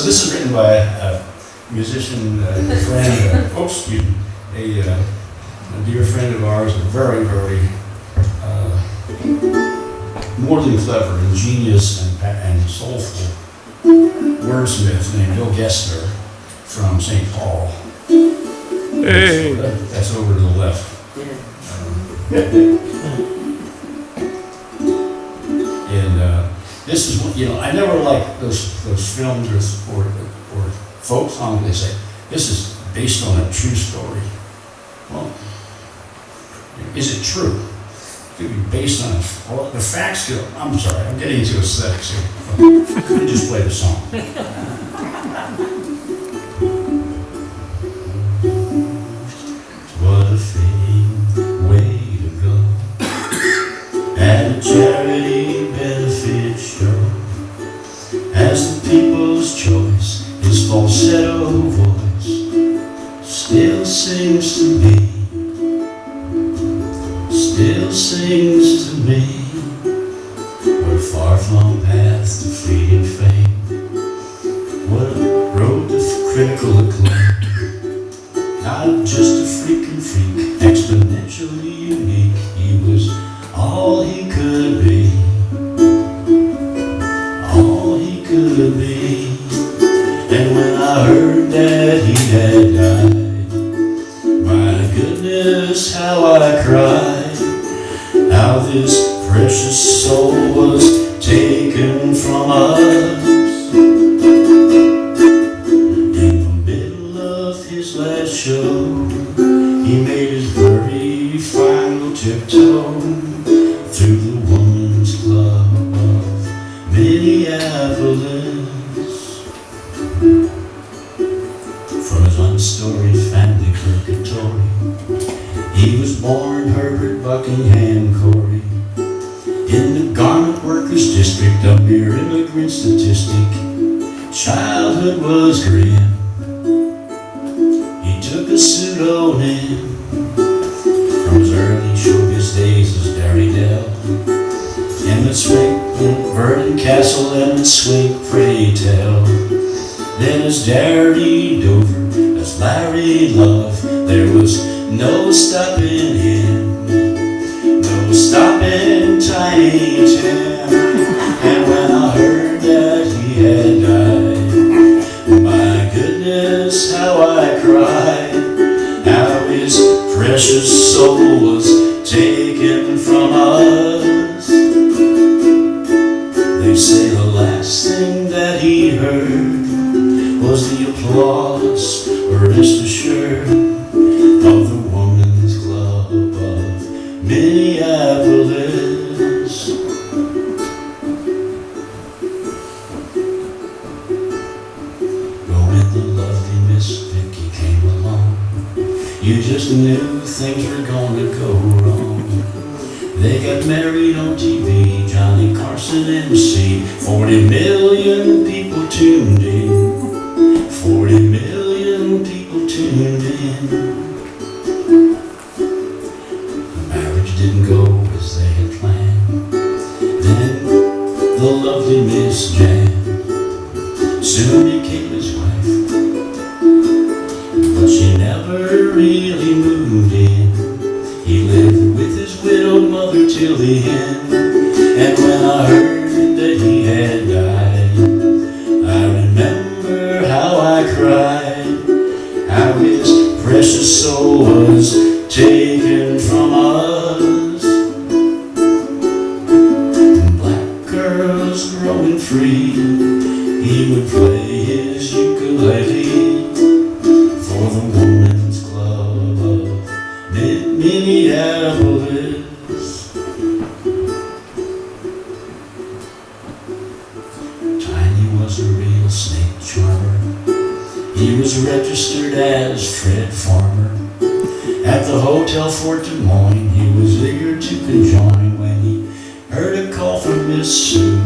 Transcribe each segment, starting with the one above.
So this is written by a musician, friend, a dear friend of ours, a very, very more than clever, ingenious, and soulful wordsmith named Bill Gessner from St. Paul. Hey. So that's over to the left. And this is what, I never liked those films or folk songs. They say this is based on a true story. Well, is it true? It could be based on well, the facts. I'm sorry, I'm getting into aesthetics here. Let me just play the song. What a fitting way to go at a charity benefit show, as the people's choice, his falsetto voice still sings to me, still sings to me, what a far-flung path to fleeting fame, what a road to critical acclaim. Not just a freaking freak, exponentially unique. He was all he could be, all he could be. And when I heard that he had died, my goodness, how I cried. How this precious soul was taken from us. Last show, he made his very final tiptoe through the Woman's Club of Minneapolis. From his unstoried family purgatory, he was born Herbert Buckingham Corey in the garment workers district, a mere immigrant statistic. Childhood was grim. Took a pseudonym from his early showbiz days as Derry Dell, Emmett Swink, Vernon Castle, Emmett Swink, pray tell. Then as Derry Dover, as Larry Love, there was no stopping him, no stopping Tiny Tim. And when I heard that he had died, my goodness, how I cried. How his precious soul was taken from us. They say the last thing that he heard was the applause, rest assured, of the Woman's Club of Minneapolis. But when the lovely Miss Vicky came along, you just knew things were going to go wrong. They got married on TV, Johnny Carson MC. 40 million people tuned in. 40 million people tuned in. The marriage didn't go as they had planned. Then the lovely Miss Jan soon became his wife, but she never really moved in. He lived with his widowed mother till the end. And when I heard that he had died, I remember how I cried. How his precious soul was taken from us. Black girls growing free, he would play his ukulele for the Woman's Club of Minneapolis. Tiny was a real snake charmer. He was registered as Fred Farmer. At the Hotel Fort Des Moines, he was eager to conjoin when he heard a call from Miss Sue.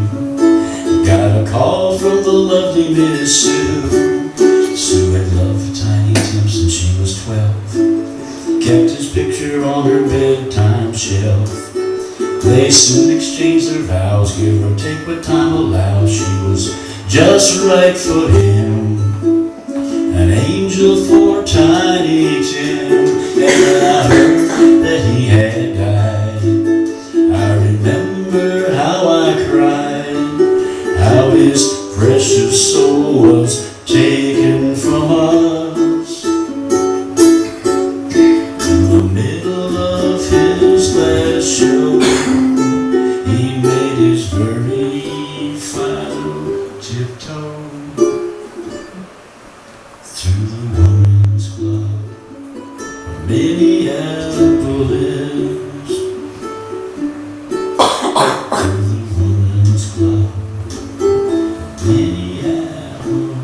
Got a call from the lovely Miss Sue. Sue had loved Tiny Tim since she was 12. Kept his picture on her bedtime shelf. They soon exchanged their vows, give or take what time allows. She was just right for him, an angel for Tiny Tim. And when I heard that he had died, I remember how I cried, how his precious soul was taken from us. In the middle of his last show, he made his very final tiptoe to the women's club of Minneapolis. To the women's club of Minneapolis.